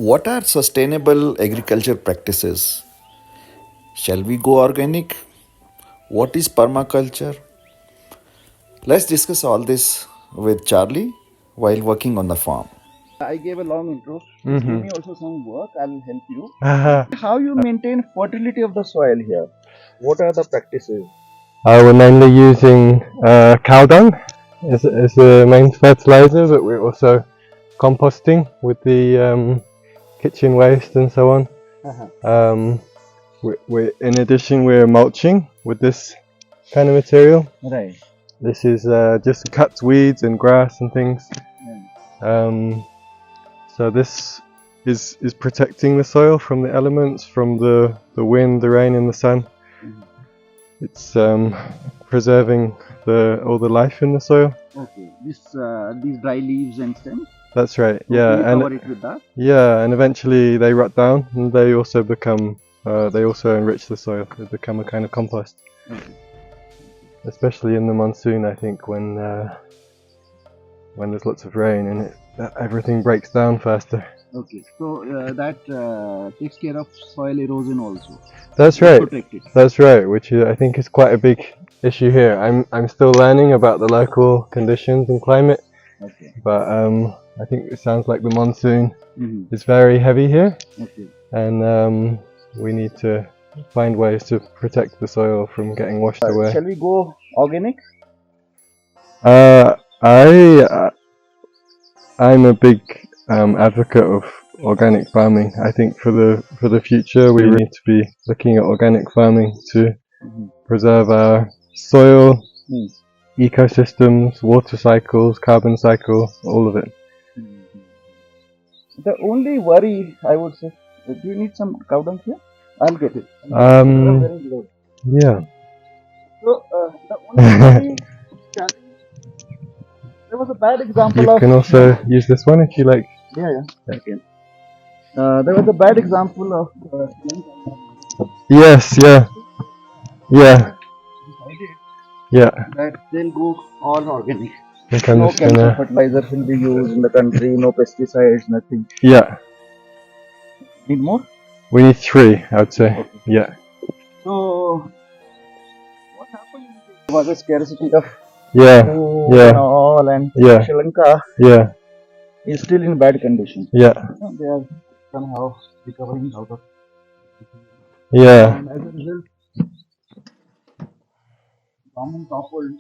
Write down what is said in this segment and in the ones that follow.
What are sustainable agriculture practices? Shall we go organic? What is permaculture? Let's discuss all this with Charlie while working on the farm. I gave a long intro. Just give Mm-hmm. me also some work. I'll help you. How you maintain fertility of the soil here? What are the practices? We're mainly using cow dung as the main fertilizer, but we're also composting with the kitchen waste and so on. Um, in addition, we're mulching with this kind of material. Right. This is just to cut weeds and grass and things. So this is protecting the soil from the elements, from the wind, the rain, and the sun. It's preserving all the life in the soil. Okay. These dry leaves and stems. That's right. Okay, Yeah, you and cover it with that. yeah, and eventually they rot down, and they also become they also enrich the soil. They become a kind of compost. Okay. Especially in the monsoon, I think when there's lots of rain and everything breaks down faster. Okay, so that takes care of soil erosion also. That's right. Protect it. That's right, which I think is quite a big issue here. I'm still learning about the local conditions and climate. Okay. But I think it sounds like the monsoon is very heavy here. Okay. And we need to find ways to protect the soil from getting washed away. Shall we go organic? I'm a big advocate of organic farming. I think for the future we need to be looking at organic farming to preserve our soil, ecosystems, water cycles, carbon cycle, all of it. The only worry I would say, do you need some cow dung here? I'll get it. Yeah. So the only worry, there was a bad example You can also use this one if you like. Yeah. Okay. There was a bad example of Yes, yeah. that they'll go all organic. I think I'm No just chemical gonna. fertilizers will be used in the country, no pesticides, nothing. Yeah, Need more? we need 3, I would say. Yeah. So, what happened? There was a scarcity of Yeah. food Yeah. and all, and Yeah. Sri Lanka Yeah. is still in bad condition. Yeah. They are somehow recovering out of. Yeah. And as a result, government toppled,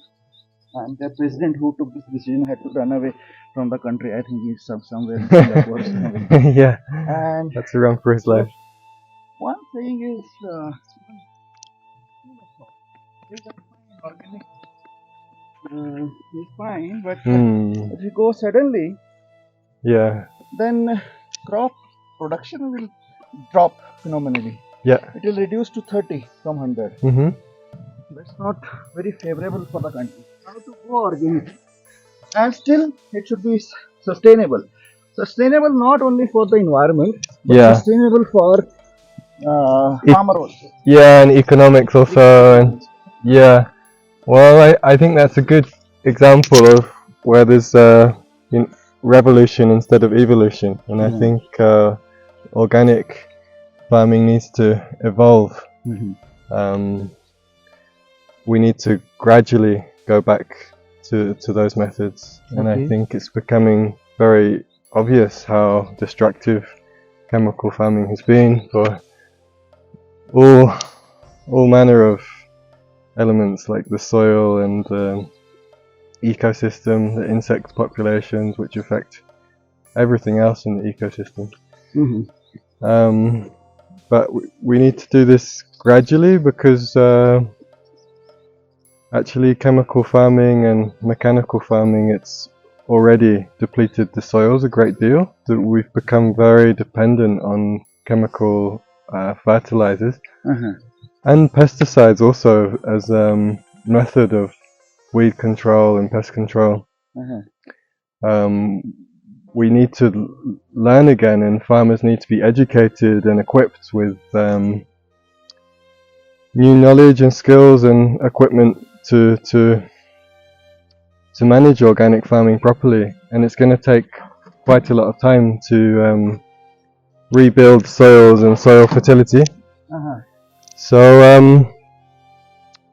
and the president who took this decision had to run away from the country. I think he's somewhere in Singapore. Yeah. And That's a run for his life. one thing is, organic is fine, but if you go suddenly, Yeah. then crop production will drop phenomenally. Yeah. It will reduce to 30 from 100. That's not very favorable for the country. How to go organic? And still, it should be sustainable. Sustainable not only for the environment, but sustainable for farmer also. Yeah, and economics also, and yeah. Well, I think that's a good example of where there's revolution instead of evolution, and I think organic farming needs to evolve. We need to gradually go back to those methods, and I think it's becoming very obvious how destructive chemical farming has been for all manner of elements like the soil and ecosystem, the insect populations, which affect everything else in the ecosystem. But we need to do this gradually because actually chemical farming and mechanical farming, it's already depleted the soils a great deal. We've become very dependent on chemical fertilizers and pesticides also as a method of weed control and pest control. We need to learn again, and farmers need to be educated and equipped with new knowledge and skills and equipment to manage organic farming properly. And it's going to take quite a lot of time to rebuild soils and soil fertility. So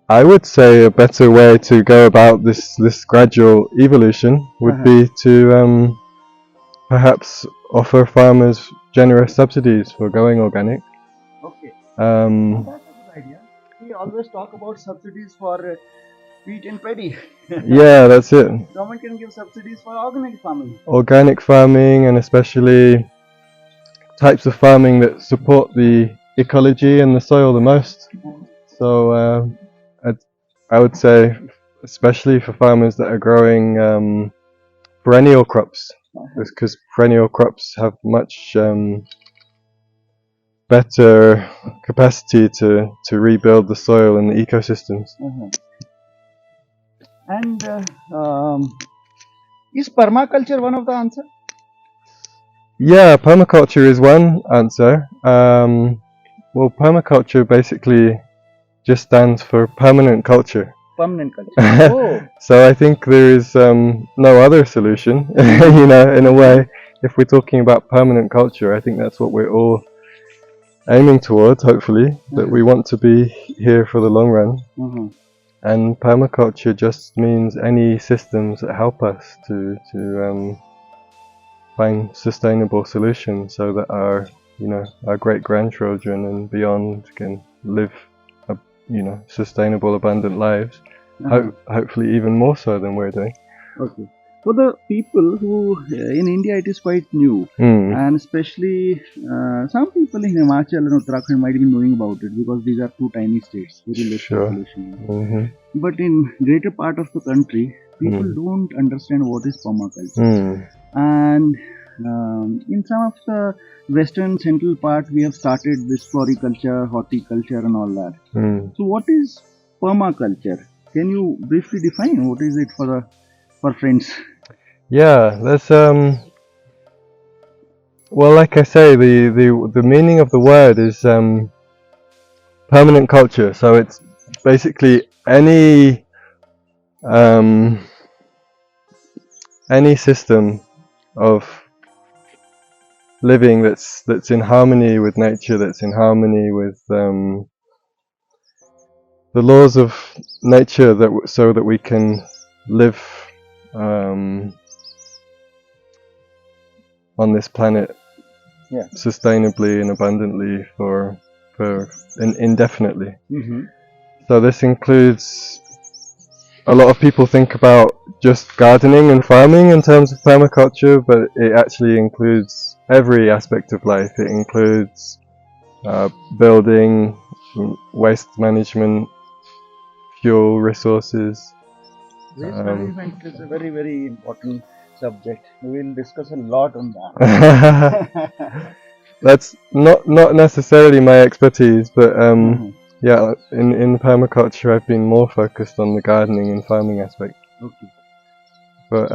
I would say a better way to go about this gradual evolution would be to perhaps offer farmers generous subsidies for going organic. Okay. That's a good idea. We always talk about subsidies for wheat and paddy. Yeah, that's it. Government can give subsidies for organic farming. Organic farming, and especially types of farming that support the ecology and the soil the most. So I would say, especially for farmers that are growing perennial crops, because perennial crops have much better capacity to rebuild the soil and the ecosystems. And is permaculture one of the answer? Yeah, permaculture is one answer. Well, permaculture basically just stands for permanent culture. Permanent culture. Oh. So I think there is no other solution, in a way. If we're talking about permanent culture, I think that's what we're all aiming towards, hopefully, that we want to be here for the long run. And permaculture just means any systems that help us to find sustainable solutions so that our great grandchildren and beyond can live sustainable, abundant lives. Hopefully even more so than we're doing. Okay. For the people who in India it is quite new, and especially some people in Himachal and Uttarakhand might be knowing about it because these are two tiny states, very less population. But in greater part of the country, people don't understand what is permaculture. And in some of the western central part, we have started this floriculture, horticulture, and all that. So, what is permaculture? Can you briefly define what is it for friends? Yeah, that's well, like I say, the meaning of the word is permanent culture. So it's basically any system of living that's in harmony with nature, that's in harmony with the laws of nature, so that we can live on this planet sustainably and abundantly for indefinitely. So this includes, a lot of people think about just gardening and farming in terms of permaculture, but it actually includes every aspect of life. It includes building, waste management, fuel resources. Waste management is a very, very important subject. We will discuss a lot on that. That's not necessarily my expertise, but yeah, in permaculture I've been more focused on the gardening and farming aspect. Okay. But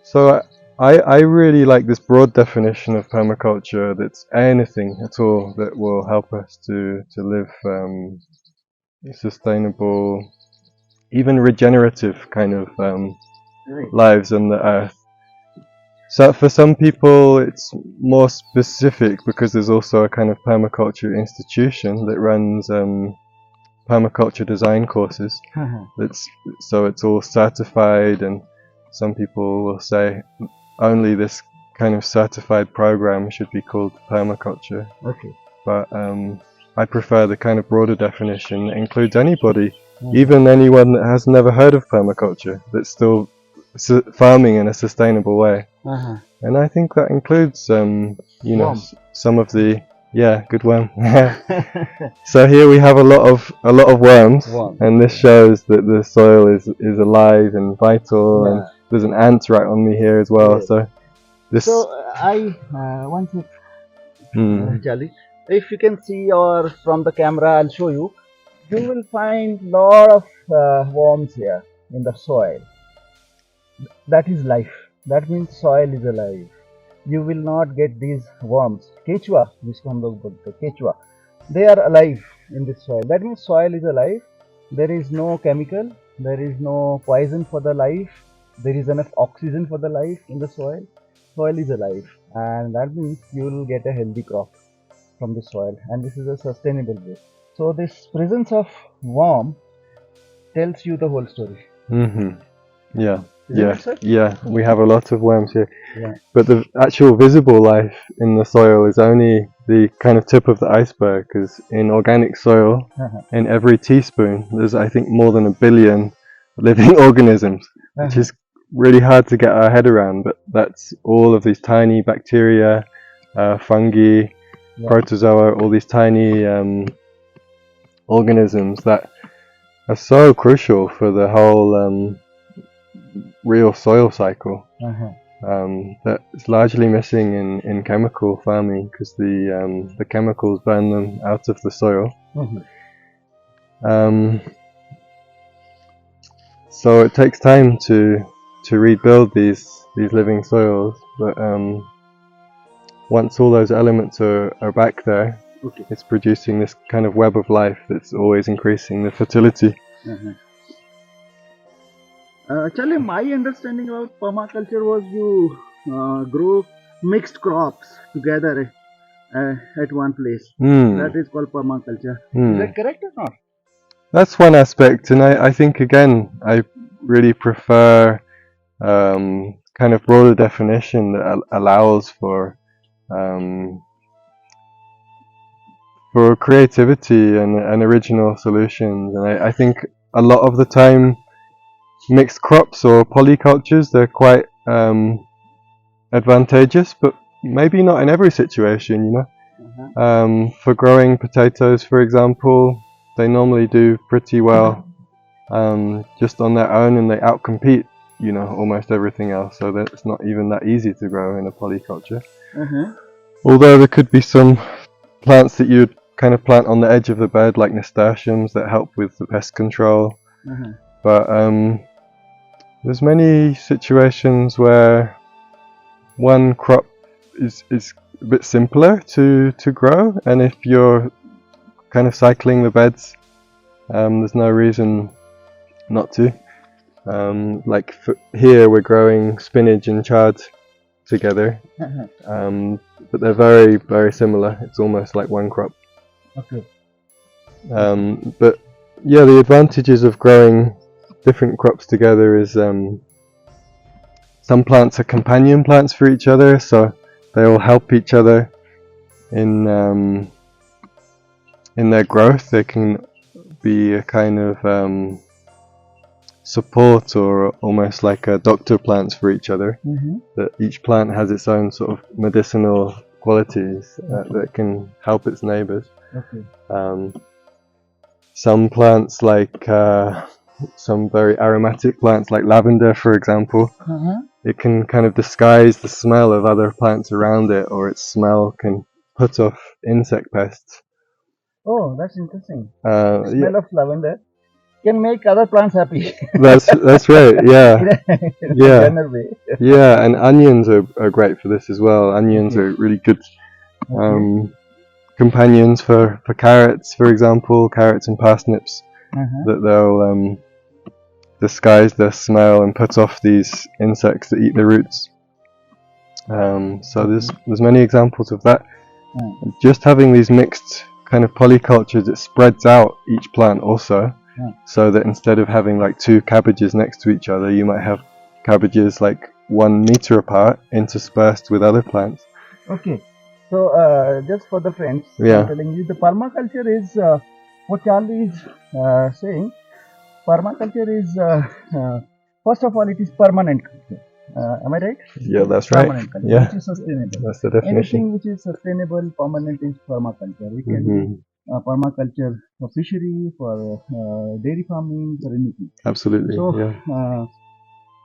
so I really like this broad definition of permaculture, that's anything at all that will help us to live sustainable, even regenerative kind of lives on the earth. So for some people it's more specific, because there's also a kind of permaculture institution that runs permaculture design courses. So it's all certified, and some people will say only this kind of certified program should be called permaculture. Okay. But I prefer the kind of broader definition that includes anybody, even anyone that has never heard of permaculture, that's still farming in a sustainable way. And I think that includes some of the good worm. So here we have a lot of worms, and this shows that the soil is alive and vital, and there's an ant right on me here as well. So this. So I want to, Charlie, if you can see, or from the camera I'll show you, you will find lot of worms here in the soil. That is life. That means soil is alive. You will not get these worms. Quechua, this from the Quechua, they are alive in this soil. That means soil is alive. There is no chemical. There is no poison for the life. There is enough oxygen for the life in the soil. Soil is alive, and that means you will get a healthy crop from the soil, and this is a sustainable way. So this presence of worm tells you the whole story. Yeah. Isn't it, sir? Yeah, we have a lot of worms here. Yeah. But the actual visible life in the soil is only the kind of tip of the iceberg, because in organic soil, in every teaspoon, there's I think more than 1 billion living organisms, which is really hard to get our head around. But that's all of these tiny bacteria, fungi, protozoa, all these tiny organisms that are so crucial for the whole real soil cycle. That's largely missing in chemical farming, because the chemicals burn them out of the soil. So it takes time to rebuild these living soils, but once all those elements are back there, it's producing this kind of web of life that's always increasing the fertility. Actually, my understanding about permaculture was you grow mixed crops together at one place. That is called permaculture. Is that correct or not? That's one aspect, and I think again I really prefer kind of broader definition that allows for creativity and original solutions. And I think a lot of the time mixed crops or polycultures, they're quite advantageous, but maybe not in every situation, you know. For growing potatoes, for example, they normally do pretty well just on their own, and they outcompete, you know, almost everything else, so that it's not even that easy to grow in a polyculture. Although there could be some plants that you'd kind of plant on the edge of the bed, like nasturtiums, that help with the pest control. But there's many situations where one crop is a bit simpler to grow, and if you're kind of cycling the beds, there's no reason not to. Like here we're growing spinach and chard together, but they're very, very similar. It's almost like one crop. But yeah, the advantages of growing different crops together is some plants are companion plants for each other, so they all help each other in their growth. They can be a kind of support, or almost like doctor plants for each other. That each plant has its own sort of medicinal qualities that can help its neighbors. Some plants, like some very aromatic plants like lavender, for example, it can kind of disguise the smell of other plants around it, or its smell can put off insect pests. Oh, that's interesting. The smell of lavender can make other plants happy. That's right. Yeah. Yeah. General way. Yeah, and onions are great for this as well. Onions are really good companions for carrots, for example, carrots and parsnips. That they'll disguise their smell and put off these insects that eat the roots. So there's many examples of that. Just having these mixed kind of polycultures, it spreads out each plant also, so that instead of having like 2 cabbages next to each other, you might have cabbages like 1 meter apart, interspersed with other plants. Okay, so just for the friends, I'm telling you, the permaculture is what Charlie is saying. Permaculture is first of all, it is permanent culture. Am I right? Yeah, that's right. Permanent culture, which is sustainable. That's the definition. Anything which is sustainable, permanent is permaculture. It can be permaculture for fishery, for dairy farming, for anything. Absolutely. So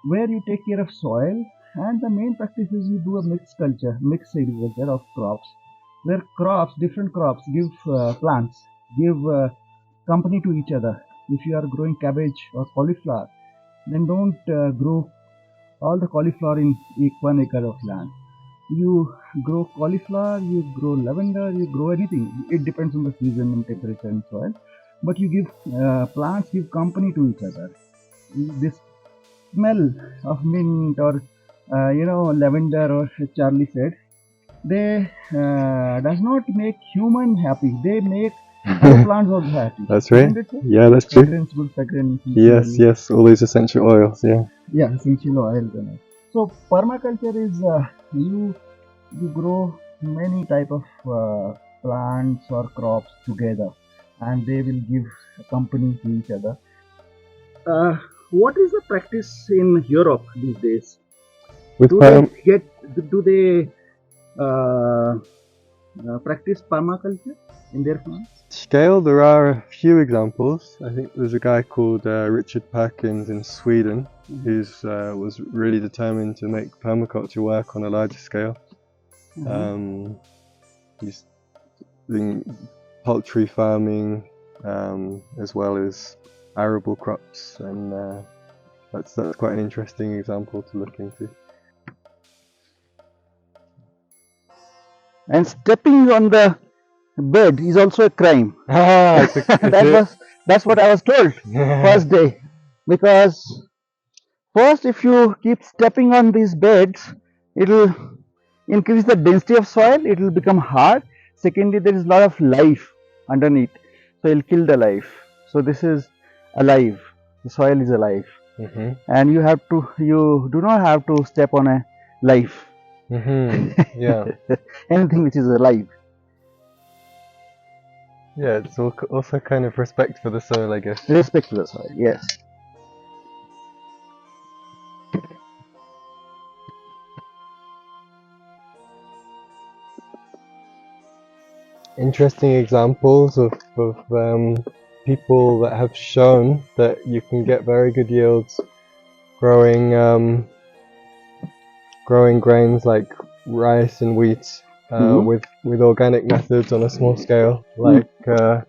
where you take care of soil, and the main practice is you do a mixed agriculture of crops, where different crops give plants, give company to each other. If you are growing cabbage or cauliflower, then don't grow all the cauliflower in 1 acre of land. You grow cauliflower, you grow lavender, you grow anything. It depends on the season and temperature and soil. But you give plants give company to each other. This smell of mint or lavender, or Charlie said, they does not make human happy. They make other plants also happy. That's right. Isn't it so? Yeah, that's true. Fragrance, good fragrance. Yes, yes, all these essential oils. Yeah. Yeah, essential oils. So permaculture is you grow many type of plants or crops together, and they will give company to each other. What is the practice in Europe these days? With Do they practice permaculture in their farms? scale, there are a few examples. I think there's a guy called Richard Perkins in Sweden who's was really determined to make permaculture work on a larger scale. He's doing poultry farming as well as arable crops, and that's quite an interesting example to look into. And stepping on the bed is also a crime. That's what I was told first day, because first if you keep stepping on these beds, it will increase the density of soil, it will become hard. Secondly, there is a lot of life underneath, so it will kill the life. So this is alive, the soil is alive, and you do not have to step on a life. Yeah. Anything which is alive. Yeah, it's also kind of respect for the soil, I guess. Respect to the soil, yes. Interesting examples of people that have shown that you can get very good yields growing grains like rice and wheat with organic methods on a small scale. Like I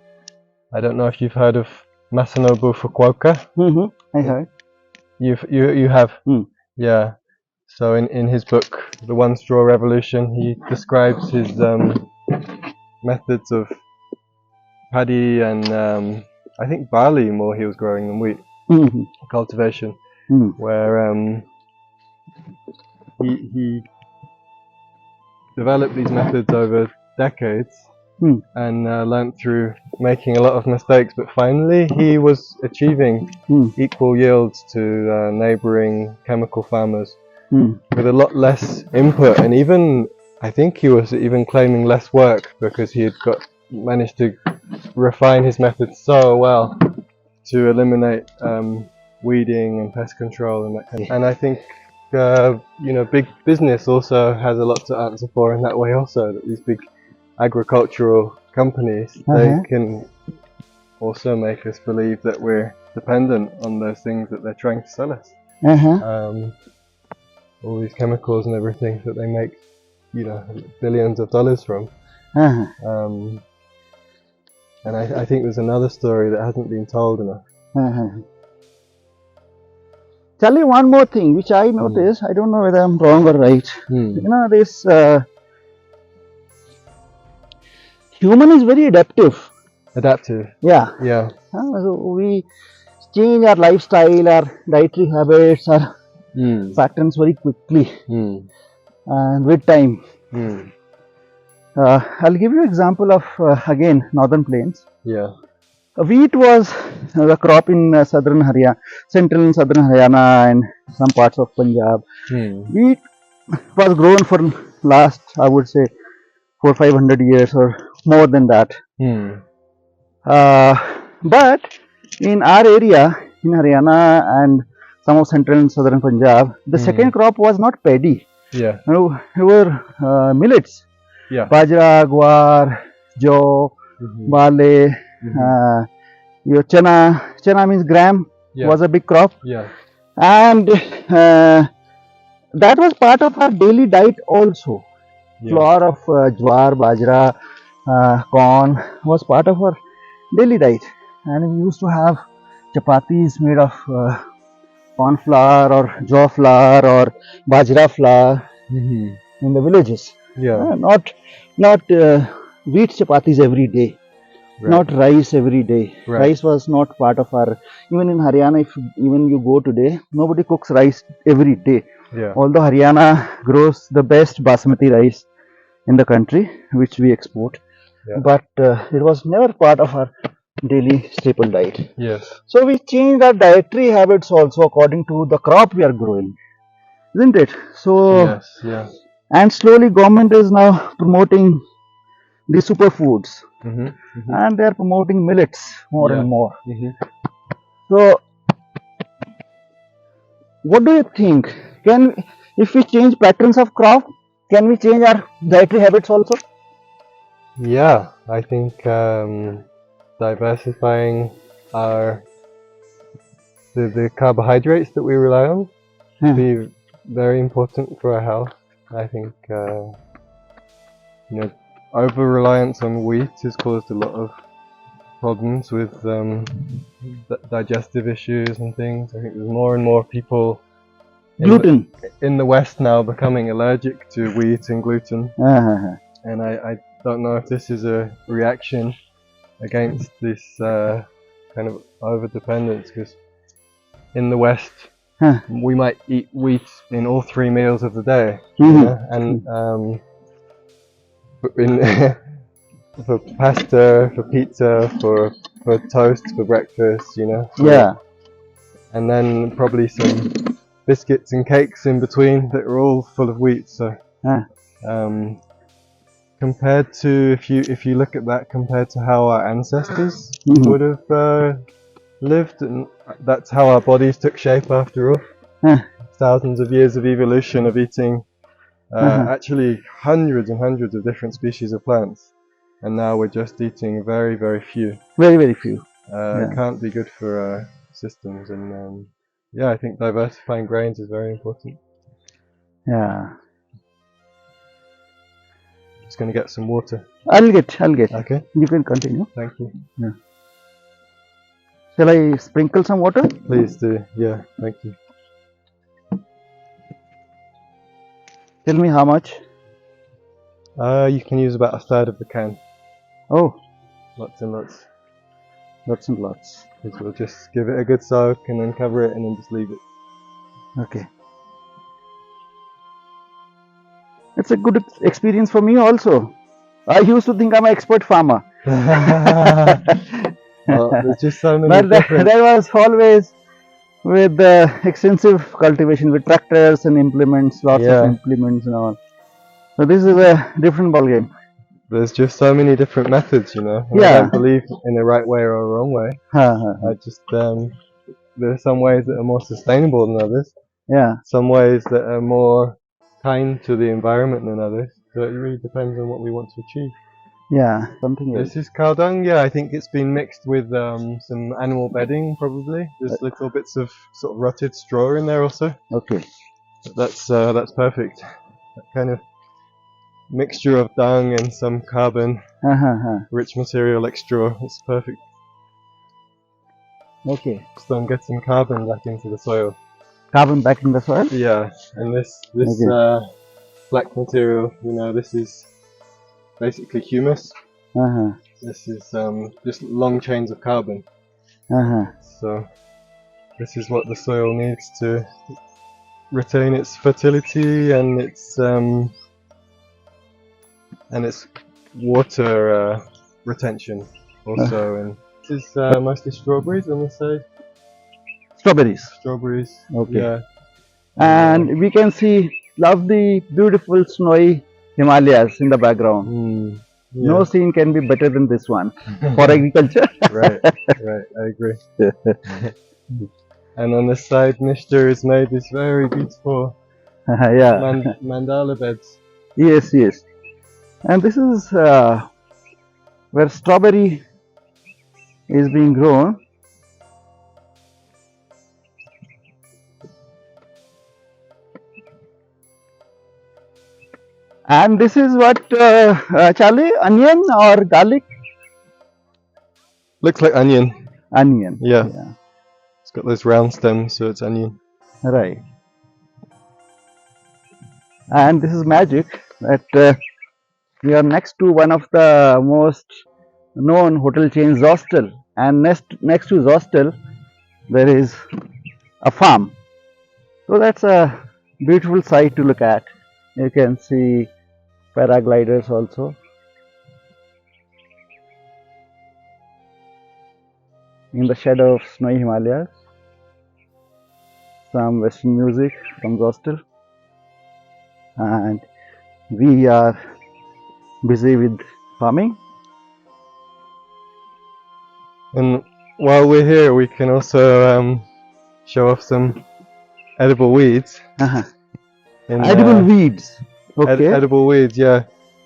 don't know if you've heard of Masanobu Fukuoka. I heard. You have. Yeah. So in his book, The One Straw Revolution, he describes his methods of paddy and I think barley more he was growing than wheat cultivation, where he developed these methods over decades and learnt through making a lot of mistakes, but finally he was achieving equal yields to neighbouring chemical farmers with a lot less input, and even I think he was even claiming less work because he had managed to refine his methods so well to eliminate weeding and pest control and that kind of. And I think big business also has a lot to answer for in that way also, that these big agricultural companies, they can also make us believe that we're dependent on those things that they're trying to sell us. All these chemicals and everything that they make, billions of dollars from. And I think there's another story that hasn't been told enough. Tell you one more thing which I noticed. I don't know whether I'm wrong or right. This human is very adaptive. Yeah. So we change our lifestyle, our dietary habits, our patterns very quickly and with time. I'll give you an example of again northern plains. Wheat was the crop in central and southern Haryana and some parts of Punjab. Wheat was grown for last, I would say, 400-500 years or more than that. But in our area, in Haryana and some of central and southern Punjab, the second crop was not paddy. They were millets. Bajra, guar, jaw, barley, your chana. Chana means gram, was a big crop. And that was part of our daily diet also. Flour of jowar, bajra, corn was part of our daily diet. And we used to have chapatis made of corn flour or jaw flour or bajra flour in the villages. Not wheat chapatis every day, not rice every day. Rice was not part of our, even in Haryana, if even you go today, nobody cooks rice every day. Although Haryana grows the best basmati rice in the country which we export, but it was never part of our daily staple diet. Yes. So we changed our dietary habits also according to the crop we are growing, isn't it? So Yes. Yeah. and slowly government is now promoting the superfoods, and they are promoting millets more and more. So what do you think? If we change patterns of crop, can we change our dietary habits also? Yeah, I think diversifying the carbohydrates that we rely on be very important for our health. I think over reliance on wheat has caused a lot of problems with digestive issues and things. I think there's more and more people Gluten in the West now becoming allergic to wheat and gluten, and I don't know if this is a reaction against this kind of over dependence, because in the West we might eat wheat in all 3 meals of the day, and for pasta, for pizza, for toast for breakfast, and then probably some biscuits and cakes in between that are all full of wheat. So compared to if you look at that compared to how our ancestors would have lived, and that's how our bodies took shape after all. Thousands of years of evolution of eating actually hundreds and hundreds of different species of plants, and now we're just eating very, very few. Very, very few. It can't be good for our systems, and I think diversifying grains is very important. Yeah. Just going to get some water. I'll get. Okay. You can continue. Thank you. Yeah. Shall I sprinkle some water? Please do. Yeah. Thank you. Tell me how much? You can use about 1/3 of the can. Oh. Lots and lots. Lots and lots. Because we'll just give it a good soak and then cover it and then just leave it. Okay. It's a good experience for me also. I used to think I'm an expert farmer. Well, there's just so many different... That was always with the extensive cultivation with tractors and implements, lots of implements and all. So this is a different ball game. There's just so many different methods, and I don't believe in the right way or a wrong way. I just there are some ways that are more sustainable than others. Yeah. Some ways that are more kind to the environment than others. So it really depends on what we want to achieve. Yeah, something else. This is cow dung. Yeah, I think it's been mixed with some animal bedding, probably. There's little bits of sort of rotted straw in there also. Okay. But that's perfect. That kind of mixture of dung and some carbon rich material like straw. It's perfect. Okay. Just don't get some carbon back into the soil. Carbon back in the soil? Yeah, and this black material, this is basically humus. This is just long chains of carbon. So this is what the soil needs to retain its fertility and its water retention also. And this is mostly strawberries on this side. Strawberries. Okay. Yeah. And we can see lovely, beautiful, snowy Himalayas in the background. No scene can be better than this one for agriculture. Right, I agree. And on this side, Nishtar has made this very beautiful mandala beds. Yes. And this is where strawberry is being grown. And this is what, Charlie, onion or garlic? Looks like onion. Onion. Yeah. It's got those round stems, so it's onion. Right. And this is magic that we are next to one of the most known hotel chains, Zostel. And next to Zostel, there is a farm. So that's a beautiful sight to look at. You can see paragliders also. In the shadow of snowy Himalayas. Some Western music from Gostel. And we are busy with farming. And while we're here, we can also show off some edible weeds. Edible weeds. Okay. Edible weeds, yeah.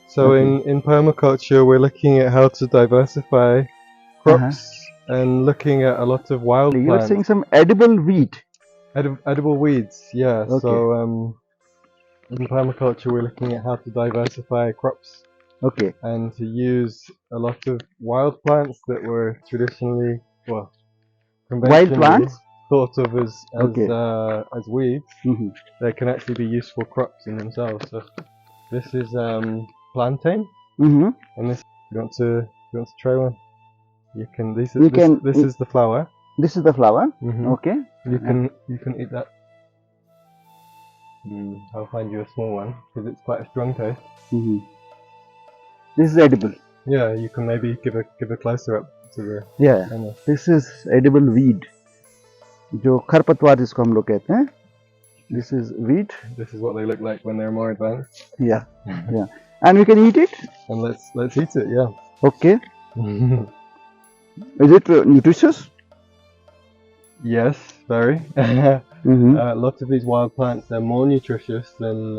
So Okay. in permaculture, we're looking at how to diversify crops and looking at a lot of wild You're plants. saying some edible wheat. Edible weeds, yeah. Okay. So in permaculture, we're looking at how to diversify crops. Okay. And to use a lot of wild plants that were traditionally, well, conventionally plants? thought of as weeds. Mm-hmm. They can actually be useful crops in themselves. So this is plantain, Mm-hmm. and this you want to try one. You can. This is the flower. This is the flower. Mm-hmm. Okay. You can eat that. I'll find you a small one because it's quite a strong taste. Mm-hmm. This is edible. Yeah, you can maybe give a closer up to the. Yeah. This is edible weed. जो खरपतवार जिसको हम लोग कहते हैं. This is wheat. This is what they look like when they're more advanced. Yeah. Yeah. And we can eat it. And let's eat it. Yeah. Okay. Is it nutritious? Yes, very. Lots of these wild plants, they're more nutritious than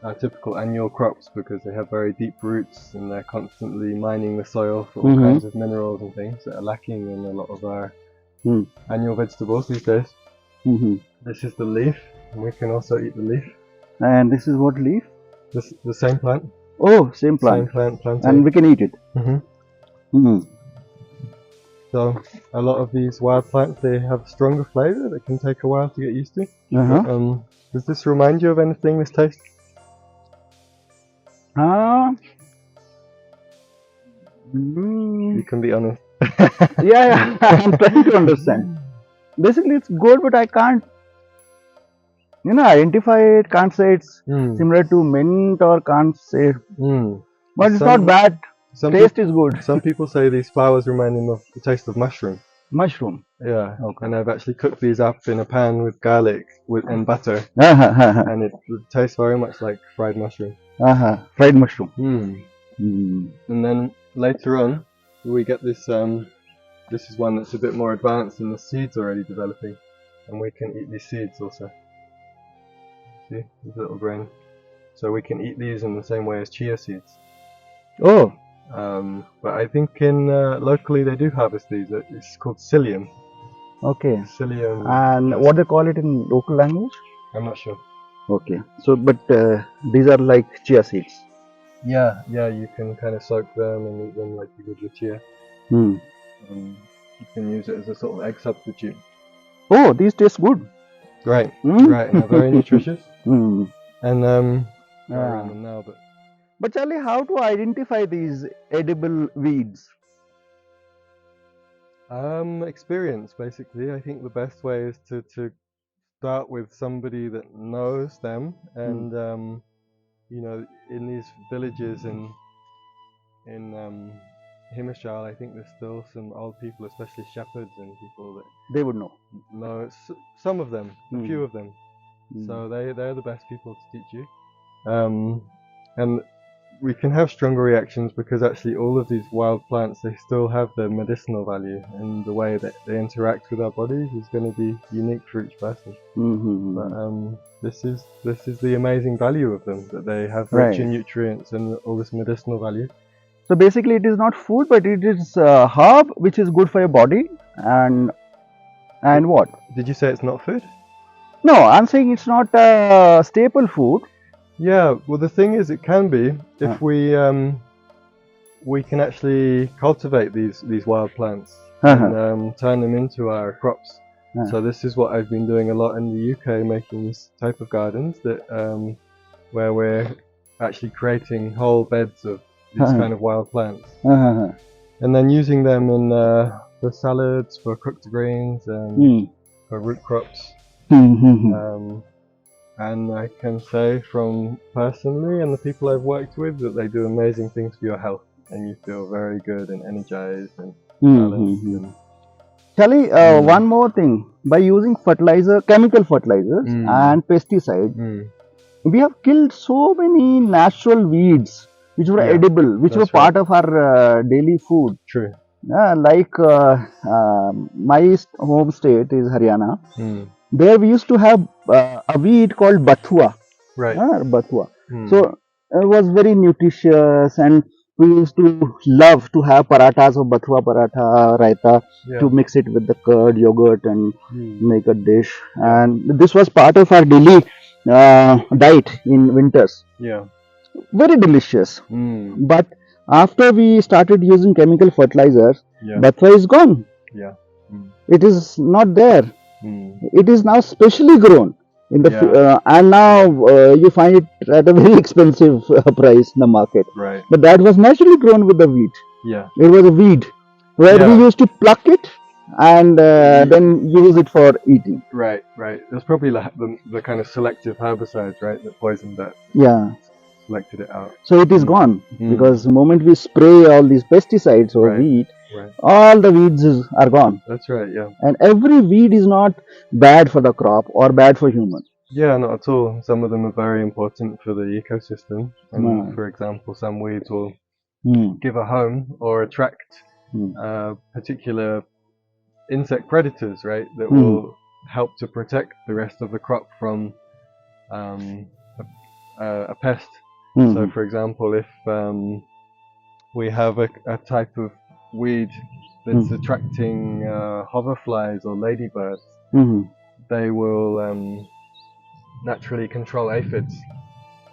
our typical annual crops because they have very deep roots and they're constantly mining the soil for all kinds of minerals and things that are lacking in a lot of our annual vegetables these days. This is the leaf, and we can also eat the leaf. And this is what leaf? The same plant. Oh, same plant. Same plant. And we can eat it. So a lot of these wild plants, they have stronger flavour that can take a while to get used to. Does this remind you of anything, this taste? You can be honest. Yeah, I'm trying to understand. Basically, it's good, but I can't, identify it. Can't say it's similar to mint or can't say. But it's not bad. Taste is good. Some people say these flowers remind them of the taste of mushroom. Mushroom. Yeah. Okay. And I've actually cooked these up in a pan with garlic and butter, and it tastes very much like fried mushroom. Fried mushroom. And then later on, we get this. This is one that's a bit more advanced, and the seeds already developing, and we can eat these seeds also. See, these little grain. So we can eat these in the same way as chia seeds. Oh. But I think in locally they do harvest these. It's called psyllium. Okay. Psyllium. And what they call it in local language? I'm not sure. Okay. So, but these are like chia seeds. Yeah. You can kind of soak them and eat them like you would with chia. You can use it as a sort of egg substitute. Oh, these taste good. Right. Right. And they're very nutritious. And around Yeah. them now, But Charlie, how to identify these edible weeds? Experience basically. I think the best way is to start with somebody that knows them, and in these villages in Himachal, I think there's still some old people, especially shepherds and people that They would know. know some of them, a few of them. So they're the best people to teach you. And we can have stronger reactions because actually all of these wild plants, they still have their medicinal value, and the way that they interact with our bodies is going to be unique for each person. But this is the amazing value of them, that they have rich in nutrients and all this medicinal value. So basically it is not food, but it is herb which is good for your body. And what? Did you say it's not food? No, I'm saying it's not a staple food. Yeah, well the thing is it can be if we can actually cultivate these wild plants and turn them into our crops. So this is what I've been doing a lot in the UK, making this type of gardens that where we're actually creating whole beds of these kind of wild plants, and then using them in for salads, for cooked greens, for root crops. and I can say from personally and the people I've worked with that they do amazing things for your health, and you feel very good and energized and balanced. And Charlie, one more thing. By using chemical fertilizers and pesticides, we have killed so many natural weeds which were edible, which were part of our daily food. True. Like my home state is Haryana. There we used to have a weed called bathua. Right. Bathua. So it was very nutritious, and we used to love to have parathas of bathua paratha, raita, to mix it with the curd, yogurt, and make a dish. And this was part of our daily diet in winters. Yeah. Very delicious. But after we started using chemical fertilizers, bathua is gone. Yeah. It is not there. It is now specially grown in the and now you find it at a very expensive price in the market. Right. But that was naturally grown with the wheat. Yeah. It was a weed where we used to pluck it and then use it for eating. Right. Right. There's probably the kind of selective herbicides, right, that poisoned that. Yeah. Selected it out. So it is gone because the moment we spray all these pesticides or wheat, all the weeds are gone. That's right, yeah. And every weed is not bad for the crop or bad for humans. Yeah, not at all. Some of them are very important for the ecosystem. And for example, some weeds will give a home or attract particular insect predators, right, that will help to protect the rest of the crop from a pest. So, for example, if we have a type of weed that's attracting hoverflies or ladybirds, they will naturally control aphids.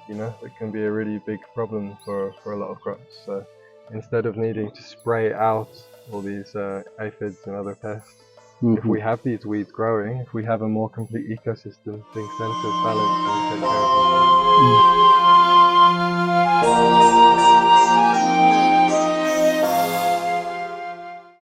You know, it can be a really big problem for a lot of crops. So instead of needing to spray out all these aphids and other pests, if we have these weeds growing, if we have a more complete ecosystem, things tend to balance and take care of themselves.